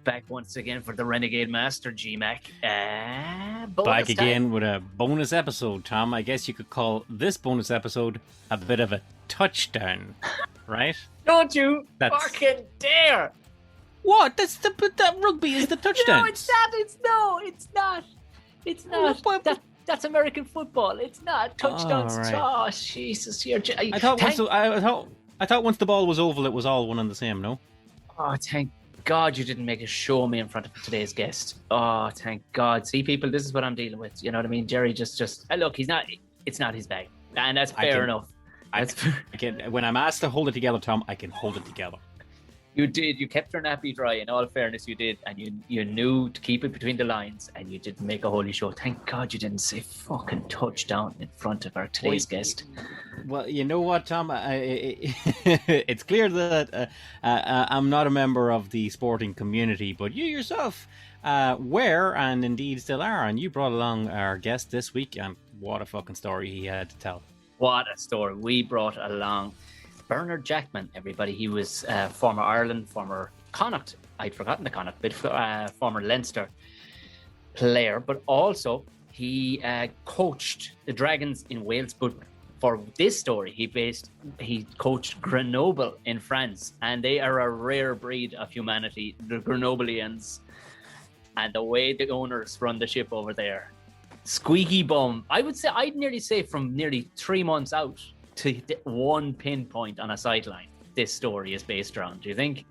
Back once again for the Renegade Master, GMAC. Back again with a bonus episode, Tom. I guess you could call this bonus episode a bit of a touchdown, right? Don't you fucking dare! What? That rugby is the touchdown. No, it's not. It's not. That's American football. It's not touchdowns. Right. Oh, Jesus! I thought once the ball was oval, it was all one and the same. No. Oh, thank God you didn't make a show of me in front of today's guest. Oh, thank God. See, people, this is what I'm dealing with. You know what I mean? Jerry just look, it's not his bag. And that's fair enough. When I'm asked to hold it together, Tom, I can hold it together. You did. You kept your nappy dry. In all fairness, you did. And you knew to keep it between the lines. And you didn't make a holy show. Thank God you didn't say fucking touchdown in front of today's guest. Well, you know what, Tom? It's clear that I'm not a member of the sporting community, but you yourself were, and indeed still are. And you brought along our guest this week, and what a fucking story he had to tell. What a story. We brought along Bernard Jackman, everybody. He was former Ireland, former Connacht. I'd forgotten the Connacht, but former Leinster player. But also, he coached the Dragons in Wales. But for this story, he coached Grenoble in France. And they are a rare breed of humanity, the Grenobleans. And the way the owners run the ship over there. Squeaky bum. I'd nearly say from nearly 3 months out to one pinpoint on a sideline, this story is based around. Do you think?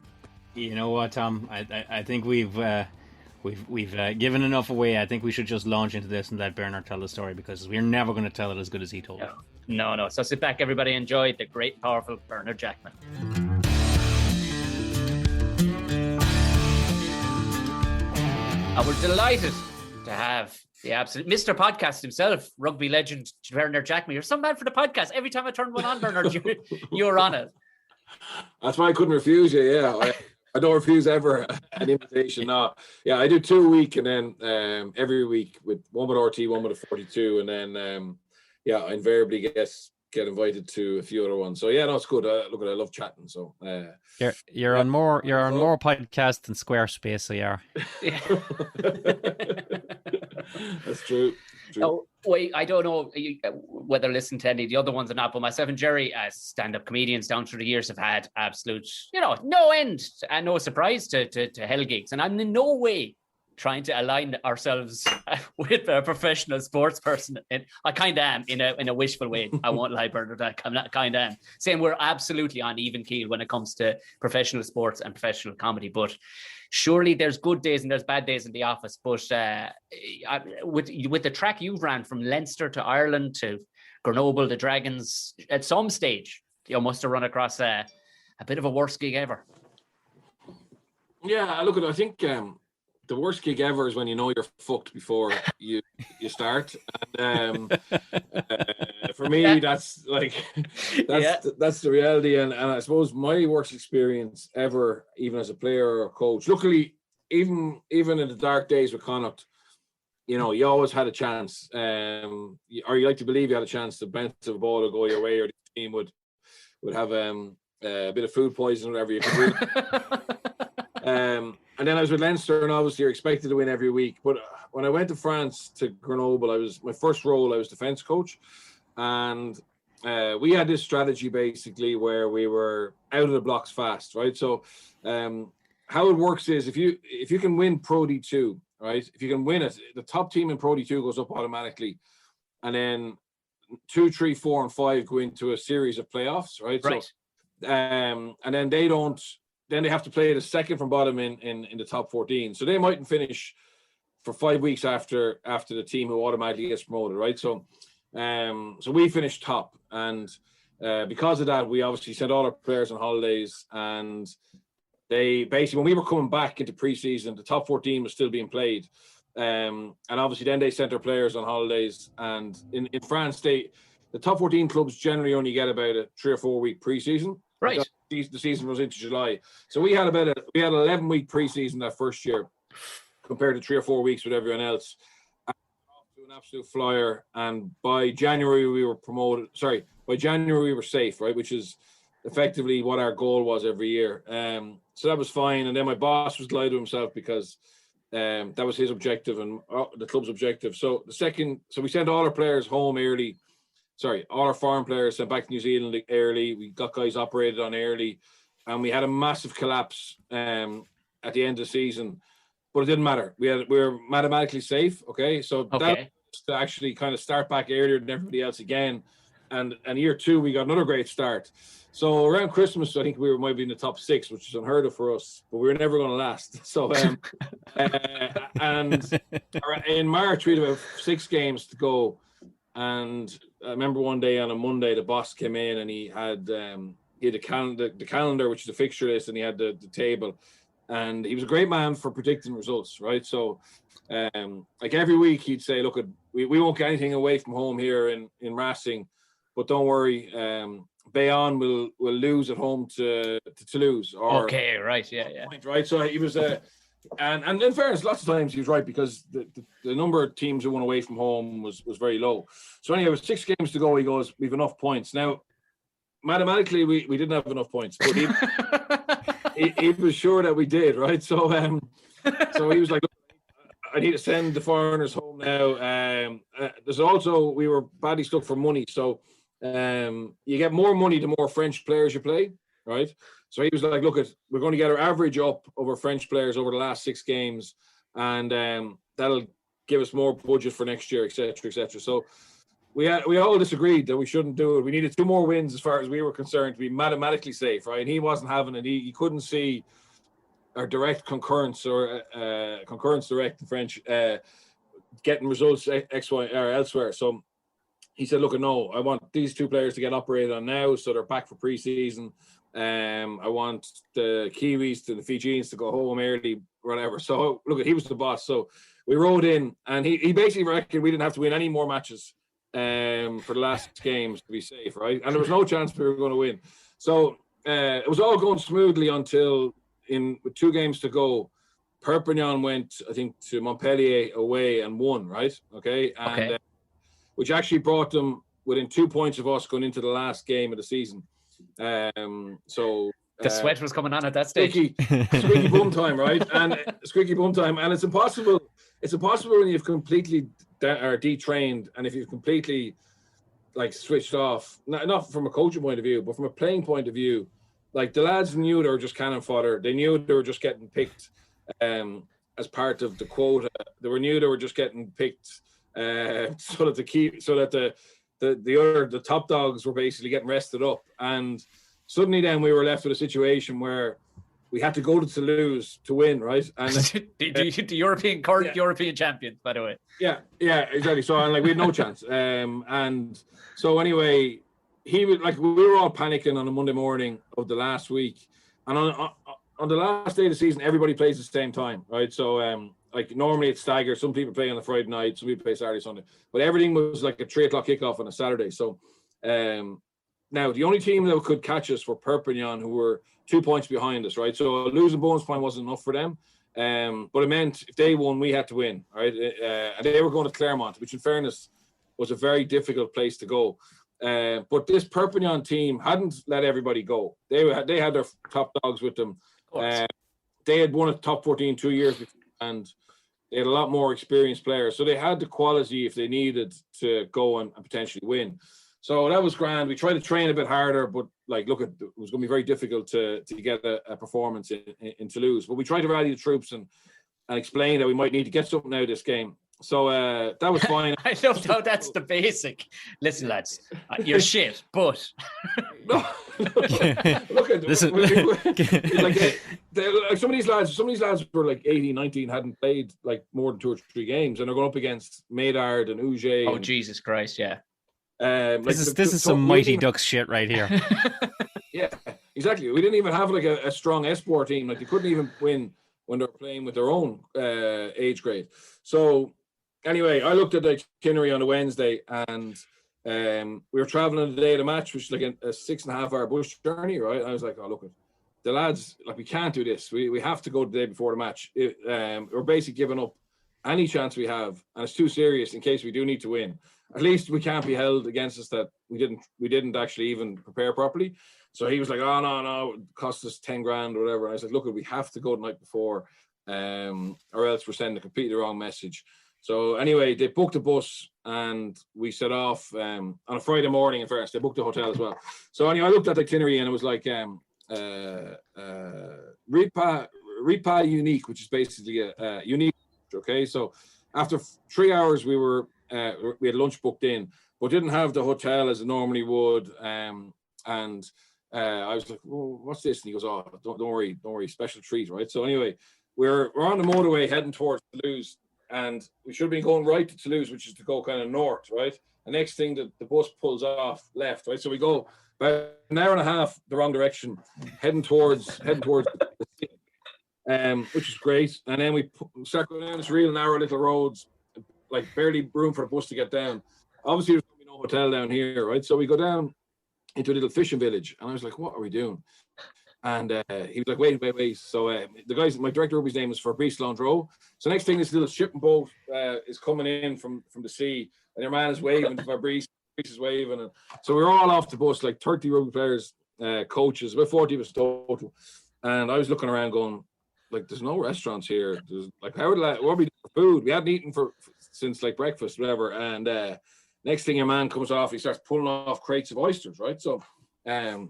You know what, Tom? I think we've given enough away. I think we should just launch into this and let Bernard tell the story, because we're never going to tell it as good as he told it. No. So sit back, everybody. Enjoy the great, powerful Bernard Jackman. We're delighted to have the absolute Mr. Podcast himself, rugby legend Bernard Jackman. You're so mad for the podcast. Every time I turn one on, Bernard, you're on it. That's why I couldn't refuse you. Yeah, I don't refuse ever an invitation. No, yeah, I do 2 a week, and then every week with one with RT, one with a 42, and then I invariably get invited to a few other ones. So yeah, no, it's good. Look, I love chatting. So you're on more podcasts than Squarespace, so you are. That's true. Oh, wait, I don't know whether listen to any of the other ones or not, but myself and Jerry, as stand-up comedians down through the years, have had absolute, no end and no surprise to hell gigs. And I'm in no way trying to align ourselves with a professional sports person. And I kind of am in a wishful way. I won't lie, Bernard. I kind of am saying we're absolutely on even keel when it comes to professional sports and professional comedy. But surely there's good days and there's bad days in the office. But with the track you've ran from Leinster to Ireland to Grenoble, the Dragons, at some stage, you must have run across a bit of a worst gig ever. Yeah, look, I think the worst gig ever is when you know you're fucked before you start. And for me, that's the reality. And I suppose my worst experience ever, even as a player or a coach, luckily, even in the dark days with Connacht, you always had a chance. Or you like to believe you had a chance to bounce a ball to go your way, or the team would have a bit of food poisoning, whatever you could do. And then I was with Leinster, and obviously you're expected to win every week. But when I went to France to Grenoble, my first role, I was defence coach. And we had this strategy basically where we were out of the blocks fast, right? So how it works is if you can win Pro D2, right? If you can win it, the top team in Pro D2 goes up automatically. And then 2, 3, 4, and 5 go into a series of playoffs, right? Right. So, and then they have to play the second from bottom in the top 14. So they mightn't finish for 5 weeks after the team who automatically gets promoted, right? So we finished top. And because of that, we obviously sent all our players on holidays. And they basically, when we were coming back into preseason, the top 14 was still being played. And obviously then they sent their players on holidays. And in France, the top 14 clubs generally only get about a 3 or 4 week preseason. Right. The season was into July. So we had an 11-week preseason that first year compared to 3 or 4 weeks with everyone else. And to an absolute flyer. And by January we were promoted. Sorry, by January we were safe, right? Which is effectively what our goal was every year. So that was fine. And then my boss was delighted with himself because that was his objective and the club's objective. So we sent all our players home early. Sorry, all our foreign players sent back to New Zealand early. We got guys operated on early, and we had a massive collapse at the end of the season. But it didn't matter. We were mathematically safe. Okay, so that to actually kind of start back earlier than everybody else again. And year 2, we got another great start. So around Christmas, I think we might be in the top 6, which is unheard of for us, but we were never going to last. So, and in March, we had about 6 games to go. And I remember one day on a Monday, the boss came in and he had the calendar, which is the fixture list, and he had the table. And he was a great man for predicting results, right? So, like every week, he'd say, "Look, we won't get anything away from home here in Racing, but don't worry, Bayonne will lose at home to Toulouse." Okay, right, yeah. Right, so he was and in fairness, lots of times he was right because the number of teams who won away from home was very low. So anyway, with 6 games to go, he goes, "We've enough points." Now, mathematically, we didn't have enough points, but he was sure that we did, right? So so he was like, "I need to send the foreigners home now." There's also, we were badly stuck for money, so you get more money the more French players you play, right? So he was like, "Look, we're going to get our average up over French players over the last 6 games, and that'll give us more budget for next year, etc., etc." So we all disagreed that we shouldn't do it. We needed 2 more wins as far as we were concerned to be mathematically safe, right? And he wasn't having it. He couldn't see our direct concurrence or concurrence direct in French getting results X, Y, or elsewhere. So he said, "Look, no, I want these 2 players to get operated on now, so they're back for pre-season. I want the Kiwis to the Fijians to go home early, whatever." So look, he was the boss. So we rode in, and he basically reckoned we didn't have to win any more matches for the last games to be safe, right? And there was no chance we were going to win. So it was all going smoothly until with 2 games to go, Perpignan went, I think, to Montpellier away and won, right? Okay. And which actually brought them within 2 points of us going into the last game of the season. So the sweat was coming on at that stage. Squeaky bum time, right? And squeaky bum time. And it's impossible when you've completely detrained and if you've completely like switched off, not from a coaching point of view, but from a playing point of view. Like the lads knew they were just cannon fodder. They knew they were just getting picked as part of the quota. They were just getting picked so that the top dogs were basically getting rested up. And suddenly then we were left with a situation where we had to go to Toulouse to win, right? And the European European champions, by the way. Yeah, exactly. So and like we had no chance. And so anyway, he was like, we were all panicking on a Monday morning of the last week, and on the last day of the season, everybody plays at the same time, right? So like normally it's staggered. Some people play on a Friday night, some people play Saturday, Sunday, but everything was like a 3:00 kickoff on a Saturday. So now the only team that could catch us were Perpignan, who were 2 points behind us, right? So losing bonus point wasn't enough for them. But it meant if they won, we had to win, right? And they were going to Clermont, which in fairness was a very difficult place to go. But this Perpignan team hadn't let everybody go. They had their top dogs with them. They had won a top 14 2 years before, and they had a lot more experienced players. So they had the quality if they needed to go and potentially win. So that was grand. We tried to train a bit harder, but like, look, it was going to be very difficult to get a performance in Toulouse. But we tried to rally the troops and explain that we might need to get something out of this game. So that was fine. I love how that's the basic. Listen, lads, you're shit, but no, look at listen. Like some of these lads were like 18, 19, hadn't played like more than 2 or 3 games, and they're going up against Maynard and Uge. Oh, Jesus Christ, yeah. This is some Mighty Ducks shit right here. Yeah, exactly. We didn't even have like a strong Espoir team. Like they couldn't even win when they were playing with their own age grade. So anyway, I looked at the itinerary on a Wednesday, and we were traveling on the day of the match, which is like a 6.5 hour bush journey, right? I was like, oh, look, the lads, like, we can't do this. We have to go the day before the match. We're basically giving up any chance we have, and it's too serious in case we do need to win. at least we can't be held against us that we didn't actually even prepare properly. So he was like, oh no, it cost us 10 grand or whatever. And I was like, look, we have to go the night before, or else we're sending a completely wrong message. So anyway, they booked a bus and we set off on a Friday morning. In fairness, they booked a hotel as well. So anyway, I looked at the itinerary and it was like Ripa Unique, which is basically a unique. Okay, so after 3 hours, we had lunch booked in, but didn't have the hotel as it normally would. And I was like, well, what's this? And he goes, oh, don't worry, special treat, right? So anyway, we're on the motorway heading towards Toulouse. And we should have been going right to Toulouse, which is to go kind of north, right? The next thing, the bus pulls off left, right? So we go about an hour and a half the wrong direction, heading towards the city, which is great. And then we start going down this real narrow little roads, like barely room for a bus to get down. Obviously, there's no hotel down here, right? So we go down into a little fishing village, and I was like, "What are we doing?" And he was like, wait. So the guys, my director of his name is Fabrice Landreau. So next thing, this little shipping boat is coming in from the sea, and your man is waving to Fabrice. Fabrice is waving. And so we're all off the bus, like 30 rugby players, coaches, about 40 of us total. And I was looking around going, like, there's no restaurants here. There's like, what are we doing for food? We hadn't eaten since like breakfast, whatever. And next thing, your man comes off, he starts pulling off crates of oysters, right? So I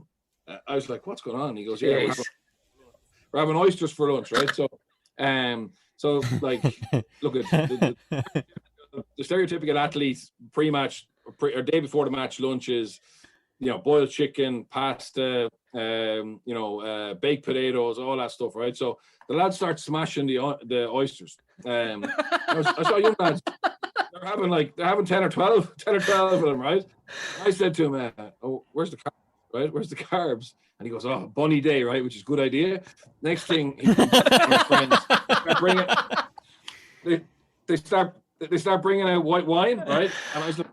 was like, what's going on? He goes, yeah, we're having oysters for lunch, right? So like, look at the stereotypical athlete pre-match or day before the match lunch is, boiled chicken, pasta, baked potatoes, all that stuff, right? So the lads start smashing the oysters. I saw young lads. They're having 10 or 12 of them, right? I said to him, where's the carbs, right? Where's the carbs? And he goes, oh, bunny day, right? Which is a good idea. Next thing, he comes his friends they start bringing out white wine, right? And I was like,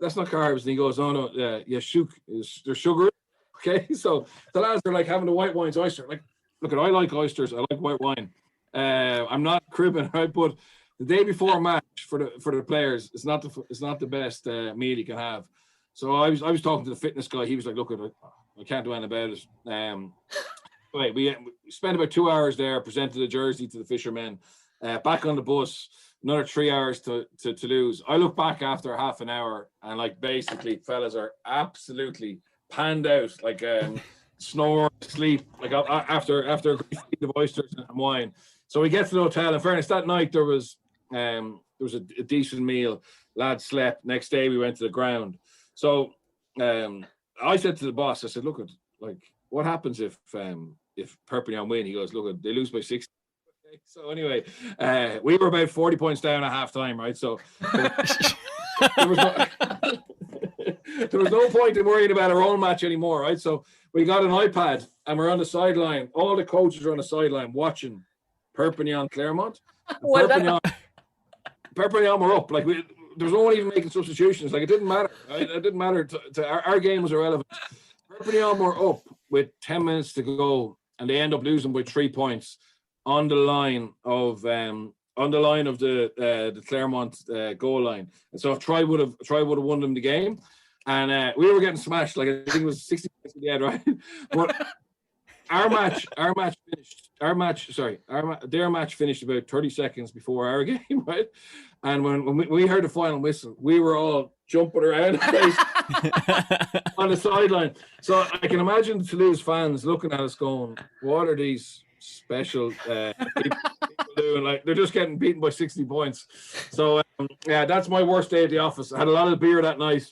that's not carbs. And he goes, oh no, there's sugar. Okay, so the lads are like having the white wine's oyster. Like, look, I like oysters. I like white wine. I'm not cribbing, right? But the day before match for the players, it's not the best meal you can have. So I was talking to the fitness guy. He was like, look, I can't do anything about it. Wait, we spent about 2 hours there, presented a jersey to the fishermen, back on the bus, another 3 hours to Toulouse. I look back after half an hour and like basically fellas are absolutely panned out, like snore, sleep, like after a great feed of oysters and wine. So we get to the hotel. In fairness, that night there was a decent meal. Lads slept. Next day we went to the ground. So I said to the boss, I said, look, like, what happens if Perpignan win? He goes, look, they lose by 60. So anyway, we were about 40 points down at half time, right? So there was no point in worrying about our own match anymore, right? So we got an iPad and we're on the sideline. All the coaches are on the sideline watching Perpignan Clermont. Perpignan were up. Like, there was no one even making substitutions. Like, it didn't matter, right? It didn't matter. Our game was irrelevant. Perpignan were up with 10 minutes to go, and they end up losing by 3 points on the line of the Clermont goal line. And so if Troy would have won them the game, and we were getting smashed. Like, I think it was 60 points at the end, right? But their match finished about 30 seconds before our game, right? And when we heard the final whistle, we were all jumping around on the sideline. So I can imagine the Toulouse fans looking at us going, what are these special people doing? Like, they're just getting beaten by 60 points. So yeah, that's my worst day at the office. I had a lot of beer that night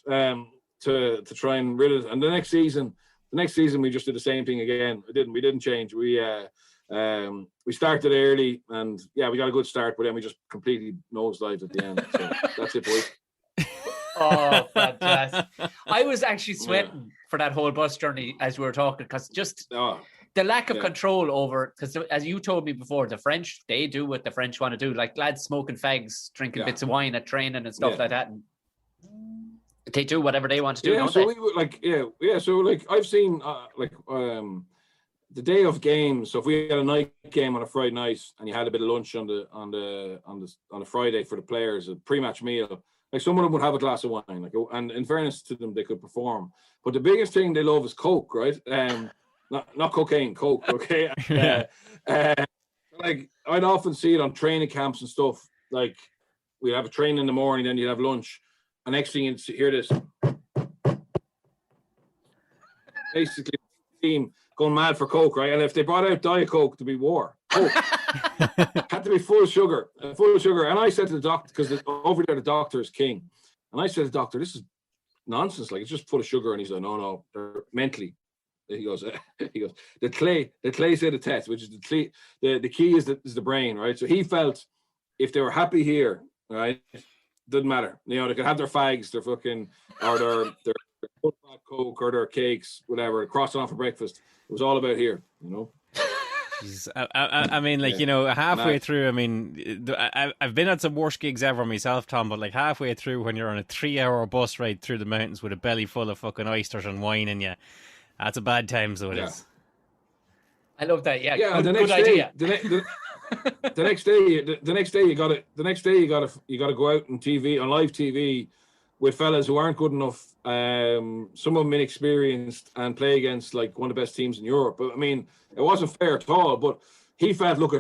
to try and rid it. And the next season we just did the same thing again. We didn't change. We started early, and yeah, we got a good start, but then we just completely nosedived at the end. So that's it, boys. Oh, fantastic. I was actually sweating for that whole bus journey as we were talking, because just the lack of control over, because as you told me before, the French, they do what the French want to do, like lads smoking fags, drinking bits of wine at training and stuff like that. And they do whatever they want to do. Yeah, don't so they? we were like, so like I've seen the day of games. So if we had a night game on a Friday night and you had a bit of lunch on the Friday for the players, a pre-match meal, Like some of them would have a glass of wine, like, and in fairness to them, they could perform. But the biggest thing they love is Coke, right? Not cocaine, Coke, okay? Like I'd often see it on training camps and stuff. Like we'd have a training in the morning, then you'd have lunch, and next thing you'd hear this. Basically, team going mad for Coke, right? And if they brought out Diet Coke, to be war. Coke had to be full of sugar. And I said to the doctor, because over there the doctor is king, and I said to the doctor, "This is nonsense. Like it's just full of sugar." And he's like, "No, they're mentally." He goes, the clay said the test, which is the key is the brain, right? So he felt if they were happy here, right, doesn't matter. You know, they could have their fags, their fucking, or their Coke or their cakes, whatever, crossing off for breakfast. It was all about here, you know. I mean, like, you know, halfway through, I mean, I've been at some worse gigs ever myself, Tom, but like halfway through when you're on a 3-hour bus ride through the mountains with a belly full of fucking oysters and wine in you, that's a bad time, so it is. I love that. Yeah. Yeah. Good, the next good day, idea. the next day, you gotta go out on TV, on live TV, with fellas who aren't good enough. Some of them inexperienced, and play against like one of the best teams in Europe. But I mean, it wasn't fair at all. But he felt, look,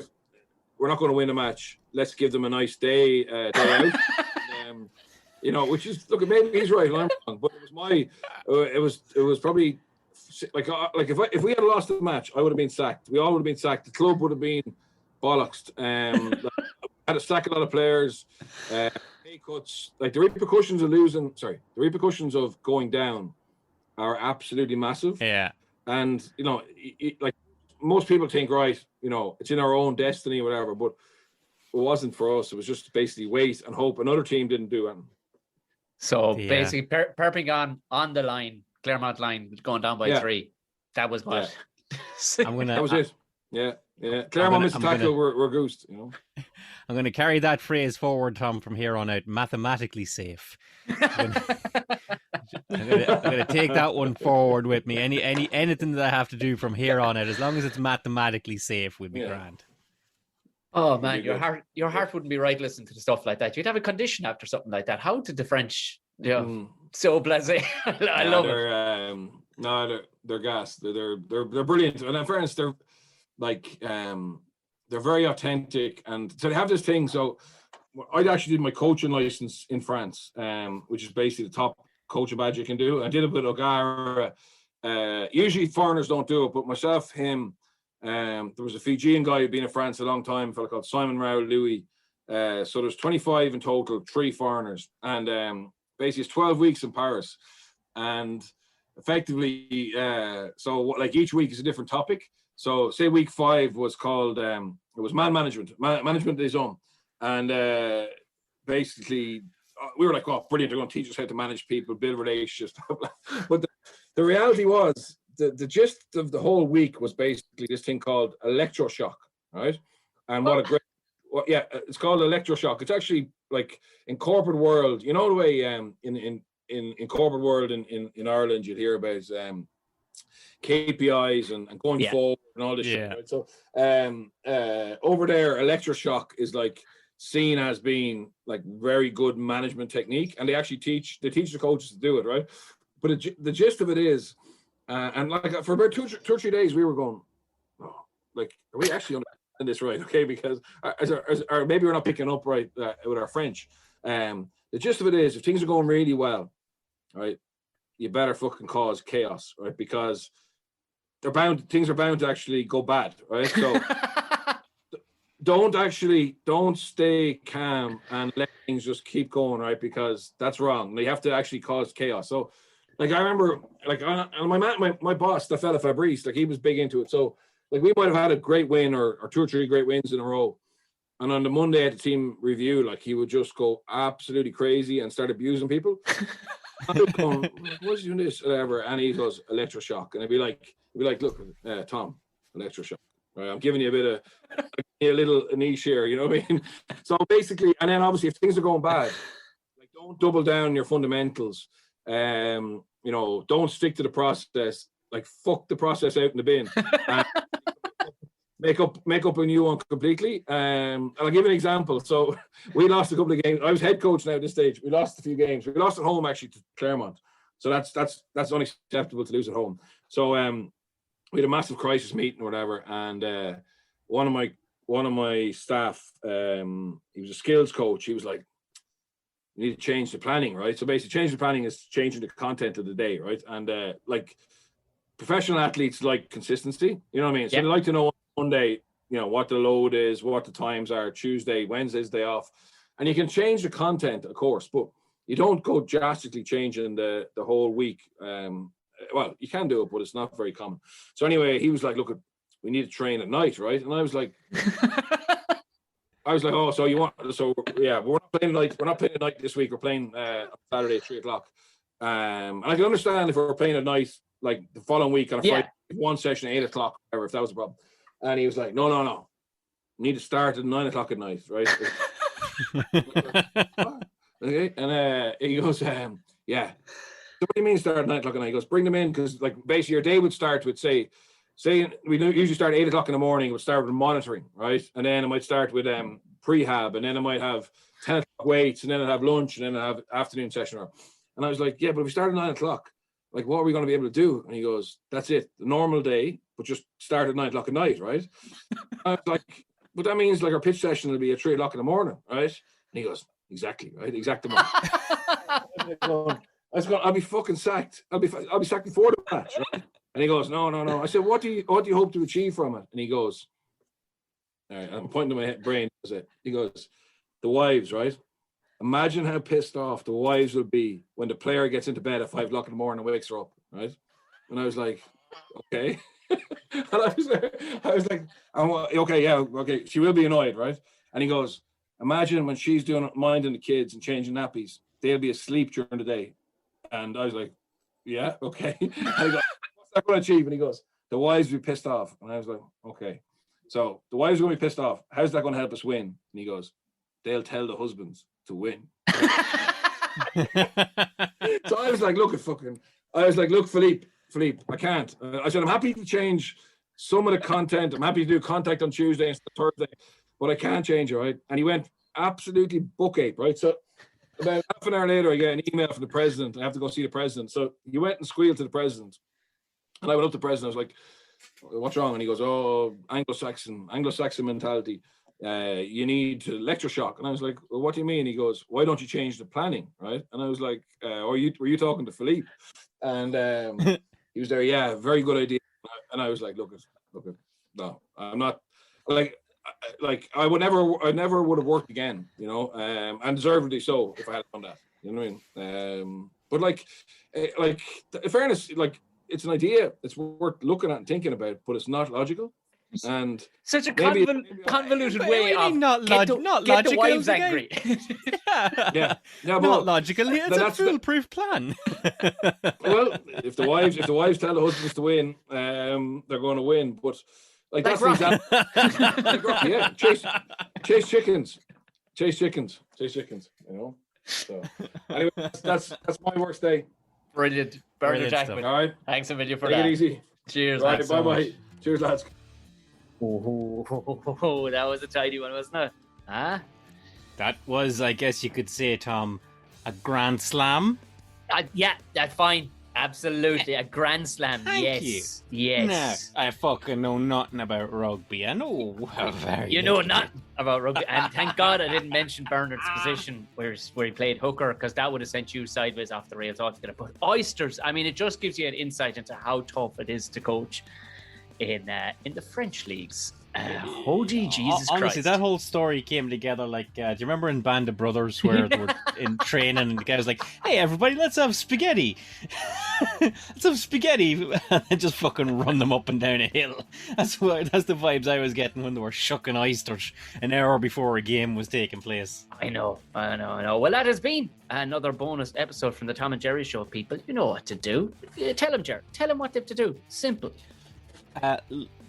we're not going to win a match. Let's give them a nice day out. You know, which is, look, maybe he's right and I'm wrong, but it was probably. Like if we had lost the match, I would have been sacked. We all would have been sacked. The club would have been bollocksed. Had to sack a lot of players. Pay cuts. Like the repercussions of going down are absolutely massive. Yeah. And you know, like most people think, right, you know, it's in our own destiny, or whatever. But it wasn't for us. It was just basically wait and hope another team didn't do it. So basically, Perpignan on the line. Claremont line going down by 3. That was what. Yeah. That was it. Yeah. Claremont missed the tackle. We're goosed. You know. I'm going to carry that phrase forward, Tom, from here on out. Mathematically safe. I'm going to take that one forward with me. Anything that I have to do from here on out, as long as it's mathematically safe, would be grand. Oh man, your heart wouldn't be right listening to the stuff like that. You'd have a condition after something like that. How did the French? Yeah, so blasé. I love it. No, they're gas. They're brilliant. And in fairness, they're like they're very authentic, and so they have this thing. So I actually did my coaching license in France, which is basically the top coaching badge you can do. I did it with O'Gara. Usually foreigners don't do it, but myself, him, there was a Fijian guy who'd been in France a long time, a fellow called Simon Raoul Louis. So there's 25 in total, 3 foreigners, and basically it's 12 weeks in Paris, and effectively so like each week is a different topic. So say week 5 was called it was management des hommes, and basically we were like, oh brilliant, they're going to teach us how to manage people, build relationships. But the reality was the gist of the whole week was basically this thing called electroshock, right? And what a great it's called electroshock. It's actually like in corporate world, you know, the way in corporate world in Ireland you'd hear about KPIs and going forward and all this shit, right? So over there, electroshock is like seen as being like very good management technique, and they actually teach the coaches to do it, right? But the gist of it is, and like for about two or 3 days we were going, oh, like, are we actually understanding this right? Okay, because or maybe we're not picking up right with our French. The gist of it is, if things are going really well, right, you better fucking cause chaos, right? Because things are bound to actually go bad, right? So don't stay calm and let things just keep going, right? Because that's wrong. You have to actually cause chaos. So, like, I remember, like, my boss, the fella Fabrice, like, he was big into it. So, like, we might have had a great win or 2 or 3 great wins in a row. And on the Monday at the team review, like, he would just go absolutely crazy and start abusing people. I was going, what's he doing this? Whatever. And he goes, electroshock. And I'd be like, look, Tom, electroshock. Right, I'm giving you a little niche here, you know what I mean? So basically, and then obviously if things are going bad, like, don't double down your fundamentals. You know, don't stick to the process. Like, fuck the process out in the bin. make up a new one completely. And I'll give you an example. So we lost a couple of games. I was head coach now at this stage. We lost a few games. We lost at home actually to Claremont. So that's unacceptable to lose at home. So we had a massive crisis meeting or whatever, and one of my staff, he was a skills coach. He was like, "You need to change the planning, right?" So basically, change the planning is changing the content of the day, right? And like professional athletes like consistency. You know what I mean? So they like to know on Monday, you know, what the load is, what the times are. Tuesday, Wednesday's day off, and you can change the content, of course, but you don't go drastically changing the whole week. Well, you can do it, but it's not very common. So anyway, he was like, "Look, we need to train at night, right?" And I was like, "Oh, so you want? So yeah, we're not playing night. We're not playing at night this week. We're playing Saturday at 3:00. And I can understand if we were playing at night, like the following week on a Friday, one session at 8:00, whatever, if that was a problem." And he was like, "No, we need to start at 9:00 at night, right?" Okay, and he goes, "Yeah." So what do you mean start at 9:00 at night? He goes, "Bring them in, because like basically your day would start with say we usually start at 8:00 in the morning. It would start with monitoring, right? And then it might start with prehab, and then I might have 10:00 weights, and then I'd have lunch, and then I'd have afternoon session." And I was like, "Yeah, but if we start at 9:00, like what are we going to be able to do?" And he goes, "That's it, the normal day, but just start at 9:00 at night, right?" I was like, "But that means like our pitch session will be at 3:00 in the morning, right?" And he goes, "Exactly, right, exactly." I was going, "I'll be fucking sacked. I'll be sacked before the match, right?" And he goes, No. I said, what do you hope to achieve from it?" And he goes, all right, I'm pointing to my brain. He goes, "The wives, right? Imagine how pissed off the wives will be when the player gets into bed at 5:00 in the morning and wakes her up, right?" And I was like, "Okay." And I was like, "Okay, yeah, okay. She will be annoyed, right?" And he goes, "Imagine when she's doing minding the kids and changing nappies, they'll be asleep during the day." And I was like, "Yeah, okay." And he goes, "What's that going to achieve?" And he goes, "The wives will be pissed off." And I was like, "Okay. So the wives are going to be pissed off. How's that going to help us win?" And he goes, "They'll tell the husbands to win." So I was like, "Look, Philippe, I can't." I said, "I'm happy to change some of the content. I'm happy to do contact on Tuesday instead of Thursday, but I can't change it, right?" And he went absolutely book ape, right? So about half an hour later, I get an email from the president. I have to go see the president. So he went and squealed to the president. And I went up to the president. I was like, "What's wrong?" And he goes, "Oh, Anglo-Saxon mentality. You need to lecture shock." And I was like, "Well, what do you mean?" He goes, "Why don't you change the planning?" Right? And I was like, were you talking to Philippe?" And he was there. "Yeah, very good idea." And I was like, look, no, I'm not like I never would have worked again, you know, and deservedly so if I had done that. You know what I mean? But like in fairness, like it's an idea. It's worth looking at and thinking about, but it's not logical. And such a convoluted way of get the wives angry. yeah, but not logical. It's a foolproof plan. Well, if the wives tell the husbands to win, they're going to win. But like that's the example. Yeah, chase chickens. You know. So anyway, that's my worst day. Brilliant, Bernard Jackman. All right, thanks a million for that. Take it easy. Cheers. Right, bye. Cheers, lads. Oh, that was a tidy one, wasn't it? Huh? That was, I guess you could say, Tom, a grand slam. Yeah, that's fine. Absolutely, a grand slam. Thank you. Yes. No, I fucking know nothing about rugby. I know how very you know nothing about rugby, and thank God I didn't mention Bernard's position where he played hooker, because that would have sent you sideways off the rails altogether. But oysters, I mean, it just gives you an insight into how tough it is to coach in the French leagues. Holy Jesus honestly, Christ. that whole story came together like, do you remember in Band of Brothers where they were in training and the guy was like, "Hey everybody, let's have spaghetti." Let's have spaghetti and just fucking run them up and down a hill. That's the vibes I was getting when they were shucking oysters an hour before a game was taking place. I know. Well, that has been another bonus episode from the Tom and Jerry Show, people. You know what to do. Tell them, Jerry. Tell them what they have to do. Simple.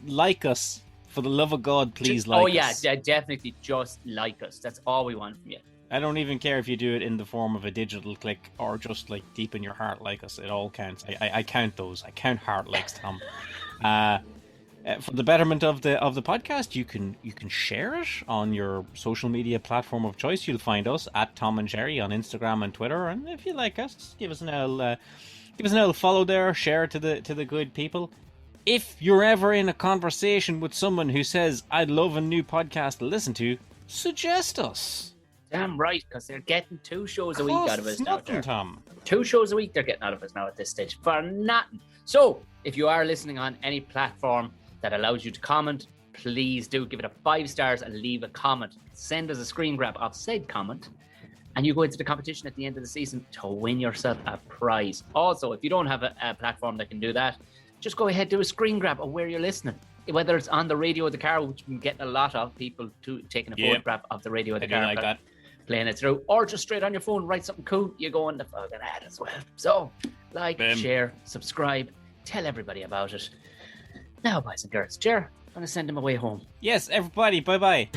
Like us. For the love of God, please like us. Oh yeah, definitely just like us. That's all we want from you. I don't even care if you do it in the form of a digital click or just like deep in your heart like us. It all counts. I count those. I count heart likes, Tom. for the betterment of the podcast, you can share it on your social media platform of choice. You'll find us at Tom and Jerry on Instagram and Twitter, and if you like us, give us an old follow there. Share it to the good people. If you're ever in a conversation with someone who says, I'd love a new podcast to listen to, suggest us. Damn right, because they're getting 2 shows a week out of us now. Tom. 2 shows a week they're getting out of us now at this stage for nothing. So, if you are listening on any platform that allows you to comment, please do give it a 5 stars and leave a comment. Send us a screen grab of said comment, and you go into the competition at the end of the season to win yourself a prize. Also, if you don't have a platform that can do that, just go ahead, do a screen grab of where you're listening. Whether it's on the radio of the car, which we've been getting a lot of people taking a photograph of the radio of the car, like that, playing it through, or just straight on your phone, write something cool. You go on the fucking ad as well. So, share, subscribe, tell everybody about it. Now, boys and girls, Jer, I'm going to send them away home. Yes, everybody, bye-bye.